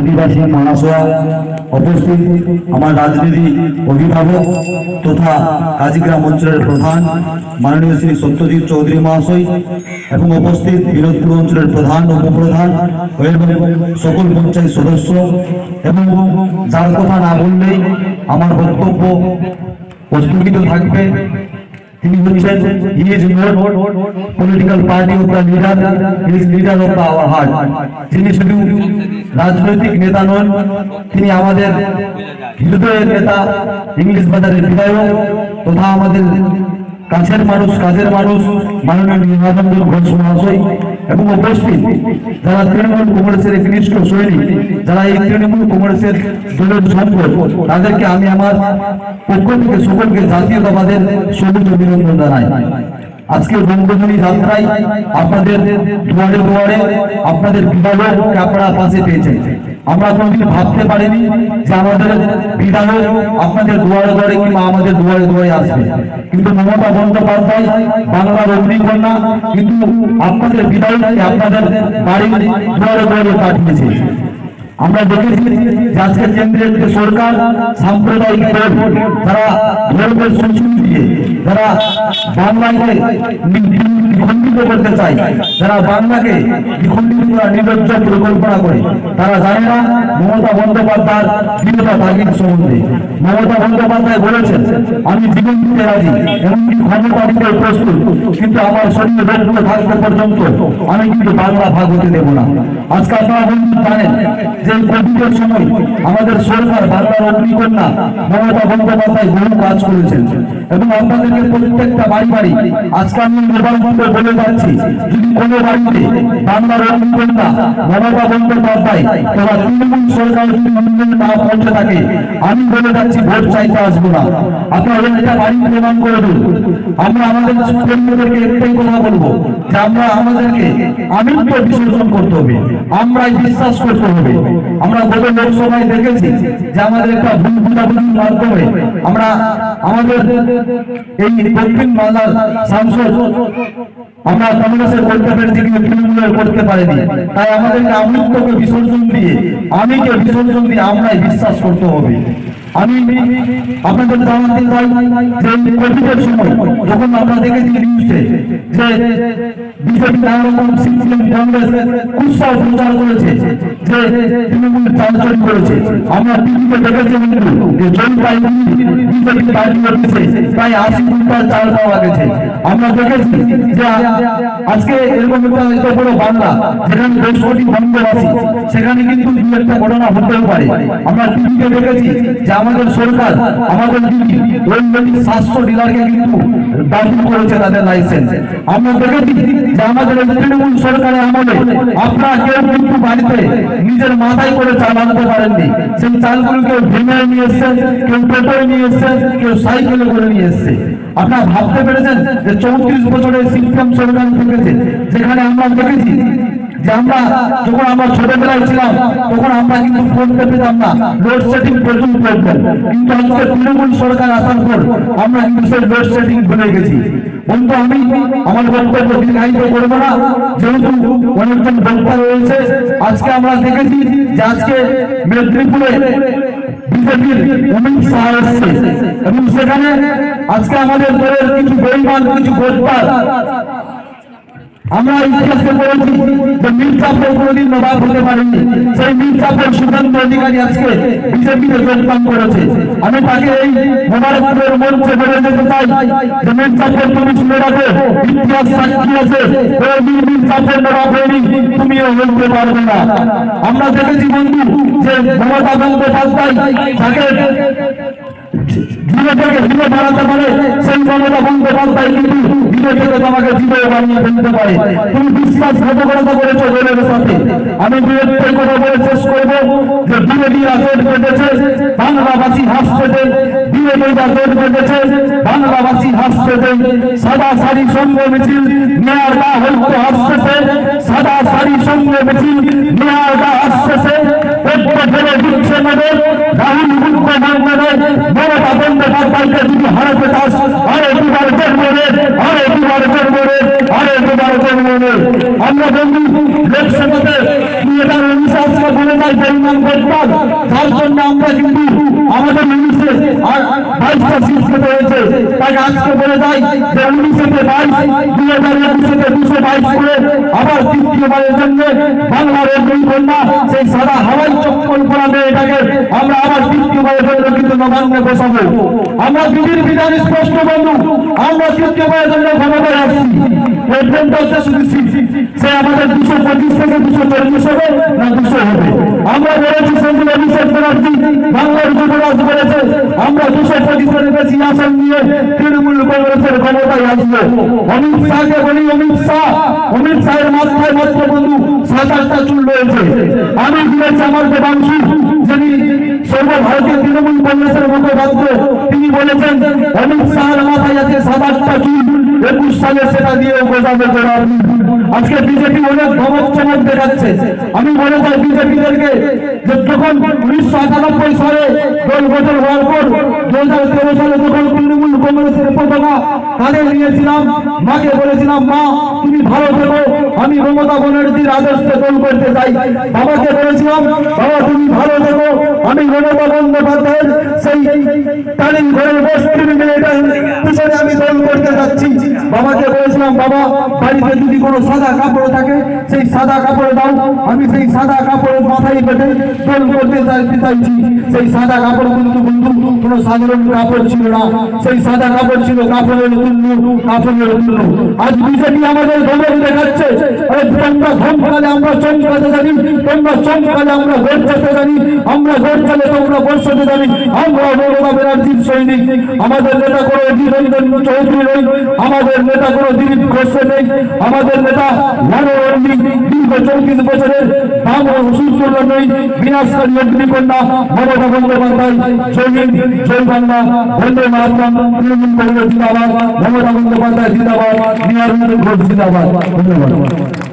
আদিবাসী মহাশয়া, উপস্থিত আমার রাজনীতি অভিভাবক তথা কাজীগ্রাম অঞ্চলের প্রধান মাননীয় শ্রী সত্যজিৎ চৌধুরী মহাশয় এবং উপস্থিত বিনোদপুর অঞ্চলের প্রধান উপপ্রধান এবং সকল পঞ্চায়েত সদস্য এবং যার কথা না বললেই আমার বক্তব্য অস্ফুটিত থাকবে, তিনি হচ্ছেন political party of the leader, leader of the our heart. তিনি শুধু রাজনৈতিক নেতা নন, তিনি আমাদের হৃদয়ের নেতা, ইংলিশ বাজারের বিধায়ক তথা আমাদের কাছের মানুষ, কাজের মানুষ মাননীয় নীলরঞ্জন ঘোষ মহাশয় এবং উপস্থিত যারা তৃণমূল কংগ্রেসের ঘনিষ্ঠ সৈনিক, যারা এই তৃণমূল কংগ্রেসের দলের সম্পদ, তাদেরকে আমি আমার পক্ষ থেকে সকলকে জাতীয়তাবাদের সবুজ অভিনন্দন জানাই। আজকে বঙ্গভূমি যাত্রায় আপনাদের দুয়ারে দুয়ারে আপনাদের বিধায়ককে আপনারা পাশে পেয়েছেন। আমরা কোনোদিন ভাবতে পারিনি যে আমাদের বিধায়ক আপনাদের দুয়ারে দুয়ারে কিংবা আমাদের দুয়ারে দুয়ারে আসবে, কিন্তু মমতা বন্দ্যোপাধ্যায় বাংলার অগ্নিকন্যা কিন্তু আপনাদের বিধায়ককে আপনাদের বাড়ির দুয়ারে দুয়ারে পাঠিয়েছে। আমরা দেখেছি যে আজকে কেন্দ্রের যে সরকার সাম্প্রদায়িক দল, যারা ধর্মের সংস্কৃতি দিয়ে যারা বাংলাকে দ্বিখণ্ডিত করতে চায়, যারা বাংলাকে দ্বিখণ্ডিত করা নির্লজ্জ পরিকল্পনা করে, তারা জানে না মমতা বন্দ্যোপাধ্যায়ের দৃঢ়তা তাগিদ সম্বন্ধে। মমতা বন্দ্যোপাধ্যায় বলেছেন, আমি জীবন দিতে রাজি, এমনকি ক্ষমতা দিতে প্রস্তুত, কিন্তু আমার শরীরে রক্ত থাকতে পর্যন্ত আমি কিন্তু বাংলা ভাগ হতে দেব না। আজকে আপনারা বন্ধু জানেন যে কোভিডের সময় আমাদের সরকার বাংলার অগ্নিকন্যা মমতা বন্দ্যোপাধ্যায় বহু কাজ করেছেন এবং আপনাদেরকে প্রত্যেকটা বাড়ি বাড়ি আজকে আমি নির্বাচনকে বলে যাচ্ছি, যদি কোনো বাড়িতে বাংলার অগ্নিকন্যা মমতা বন্দ্যোপাধ্যায় তথা তৃণমূল সরকার যদি উন্নয়ন না পৌঁছে থাকে, আমি বলে যাচ্ছি ভোট চাইতে আসবো না। আপনারা একটা বাড়ি প্রমাণ করে দিন। আমরা আমাদের কর্মীদেরকে একটাই কথা বলবো যে আমরা আমাদেরকে আমিত্ব বিসর্জন করতে হবে, আমরাই বিশ্বাস করতে হবে। আমরা গত লোকসভায় দেখেছি যে আমাদের একটা ভুল বুঝাবুঝির মাধ্যমে আমরা আমাদের এই দক্ষিণ বাংলার সাংসদ আমরা কংগ্রেসের করতে পেরেছি কিন্তু তৃণমূলের করতে পারেনি। তাই আমাদেরকে আমিত্বকে বিসর্জন দিয়ে, আমিকে বিসর্জন দিয়ে আমরাই বিশ্বাস করতে হবে। আমি আপনাদের জানাতে চাই যে কোভিডের সময় যখন আমরা দেখেছি নিউজে যে বিজেপি নানা রকম সিপিএম কংগ্রেস উৎসাহ প্রচার করেছে যে তৃণমূল চালচল করেছে, আমরা টিভিতে দেখেছি কিন্তু যে জনতাই বিজেপি পার্টি অফিসে প্রায় ৮০ কুইন্টাল চাল পাওয়া গেছে। আমরা দেখেছি যে আজকে এরকম একটা বড় বাংলা যেখানে ১০ কোটি বঙ্গবাসী, সেখানে কিন্তু দু একটা ঘটনা হতেও পারে। আমরা টিভিতে দেখেছি যে আমাদের সরকার আমাদের দৈনিক ৭০০ ডিলারকে কিন্তু বাতিল করেছে তাদের লাইসেন্স। আমরা দেখেছি যে আমাদের তৃণমূল সরকারের আমলে আপনারা কেউ কিন্তু বাড়িতে নিজের মাথায় করে চাল আনতে পারেননি। সেই চালগুলো কেউ ভেঙে নিয়ে এসছেন, কেউ টোটোয় নিয়ে এসছেন, কেউ সাইকেলে করে নিয়ে এসছে। আপনারা ভাবতে পেরেছেন যে ৩৪ বছরের সিপিএম সরকার থেকেছে, যেখানে আমরা দেখেছি যে আমরা যখন আমরা ছোটবেলায় ছিলাম তখন আমরা কিন্তু করতে পেতাম না, লোডশেডিং পর্যন্ত করতেন, কিন্তু আজকে তৃণমূল সরকার আসার পর আমরা কিন্তু সেই লোডশেডিং ভুলে গেছি। বন্ধু, আমি আমার বক্তব্য দীর্ঘায়িত করবো না, যেহেতু অনেকজন বক্তা রয়েছে। আজকে আমরা দেখেছি যে আজকে মেদিনীপুরে বিজেপির অমিত শাহ এসছে এবং সেখানে আজকে আমাদের দলের কিছু বেঈমান, কিছু গোষ্ঠী, আমরা ইতিহাসে পড়েছি যে মির্জাপুর কোনোদিন নবাব হতে পারেনি, সেই মির্জাপুর সুকান্ত অধিকারী আজকে বিজেপিতে যোগদান করেছে। আমি তাকে এই মোবারকপুরের মঞ্চে বলে যেতে চাই যে মির্জাপুর তুমি শুনে রাখো, ইতিহাস সাক্ষী আছে, মির্জাপুর নবাব হয়নি, তুমিও হতে পারবে না। আমরা দেখেছি বন্ধু যে মমতা বন্দ্যোপাধ্যায় তাকে জীবন থেকে জীবন বাড়াতে পারে, সেই মমতা বন্দ্যোপাধ্যায় কিন্তু জীবন থেকে তোমাকে জীবন বানিয়ে ফেলতে পারে। তুমি বিশ্বাসঘাতকতা করেছো দলের সাথে। আমি বিরোধীদের কথা বলে শেষ করবো যে বিরোধীরা জোট বেঁধেছে, বাংলাবাসী হাসছে, বিরোধীরা জোট বেঁধেছে, বাংলাবাসী হাসছে। সাদা শাড়ি সঙ্গ মিছিল মেয়ার গা হইতে হাসছে, সাদা শাড়ি সঙ্গ মিছিল মেয়ার গা হাসছে। ফেলে দিচ্ছে নজর রাহুল মুখ্য বাংলাদেশ মমতা বন্দ্যোপাধ্যায়কে যদি হারাতে চাস, আরে দুবার জন্মে, আরে দুবার জন্মে, আরে দুবার জন্মে। আমরা বন্ধু লোকসভাতে 2019 আজকে বলে যায় পরিমাণ ভোটদান, যার জন্য আমরা কিন্তু আমাদের 19-এ 22টা সিট পেতে হয়েছে। তাই আজকে বলে যায় যে 19-তে 22, 2021-তে 222 করে আবার তৃতীয়বারের জন্য বাংলার দুই কন্যা সেই সাদা হাওয়াই চপ্পল পরা মেয়েটাকে আমরা আবার তৃতীয়বারের জন্য কিন্তু নবান্নে বসাবো। আমরা বিধির বিধান স্পষ্ট বন্ধু, আমরা তৃতীয়বারের জন্য ক্ষমতায় আসছি। এই পঞ্চাশটা শুধু সে আমাদের 225 থেকে 240 হবে না 200 হবে। আমরা বলেছি সেগুলো অভিষেক ব্যানার্জি বাংলার যুবরাজ বলেছে আমরা 225-এর বেশি আসন নিয়ে তৃণমূল কংগ্রেসের ক্ষমতায় আসবো। অমিত শাহকে বলি, অমিত শাহের মাথায় মাত্র বন্ধু 7-8টা চুল রয়েছে। আমি বলেছি আমার দেবাংশু যিনি সর্বভারতীয় তৃণমূল কংগ্রেসের মুখপাত্র, তিনি বলেছেন অমিত শাহের মাথায় আছে 7-8টা চুল, 21 সালে সেটা দিয়েও বোঝাবে জবাব। আজকে বিজেপি অনেক ধমক চমক দেখাচ্ছে। আমি বলে যাই বিজেপিদেরকে যে যখন 1998 সালে দল গঠন হওয়ার পর 2013 সালে যখন তৃণমূল কংগ্রেসের পতাকা কাঁধে নিয়েছিলাম, মাকে বলেছিলাম মা তুমি ভালো থেকো, আমি মমতা ব্যানার্জির আদর্শে দল করতে চাই। বাবাকে বলেছিলাম বাবা তুমি ভালো থেকো, আমি মমতা বন্দ্যোপাধ্যায়ের সেই তালিম ঘরের বস্তির মেয়েটার পিছনে আমি দল করতে যাচ্ছি। বাবাকে বলেছিলাম বাবা বাড়িতে যদি কোনো সাদা কাপড় থাকে সেই সাদা কাপড় দাও, আমি সেই সাদা কাপড় মাথায় বেঁধে দল করতে চাইছি। সেই সাদা কাপড় কিন্তু বন্ধু কোনো সাধারণ কাপড় ছিল না, সেই সাদা কাপড় ছিল কাপড়ের তুল্য, কাপড়ের তুল্য। আজ বিজেপি আমাদের ধমক দেখাচ্ছে, তোমরা ধমকালে আমরা চমকাতে জানি, তোমরা চমকালে আমরা গর্জাতে জানি, আমরা গর্জালে তোমরা বর্ষাতে জানি। আমরা মমতা ব্যানার্জির সৈনিক, আমাদের নেতা কোনো অধীর রঞ্জন চৌধুরী নেই, আমাদের নেতা কোনো দিলীপ ঘোষ নেই, আমাদের নেতা দীর্ঘ 34 বছরের বাম সুস্থ নেই, বিনাশকারী অগ্নিকন্যা মমতা বন্দ্যোপাধ্যায়। জয় হিন্দ, জয় বাংলা, বন্দে মাতরম, তৃণমূল কংগ্রেস জিন্দাবাদ, মমতা বন্দ্যোপাধ্যায় জিন্দাবাদ, নিয়ার ঘোষ জিন্দাবাদ। ধন্যবাদ।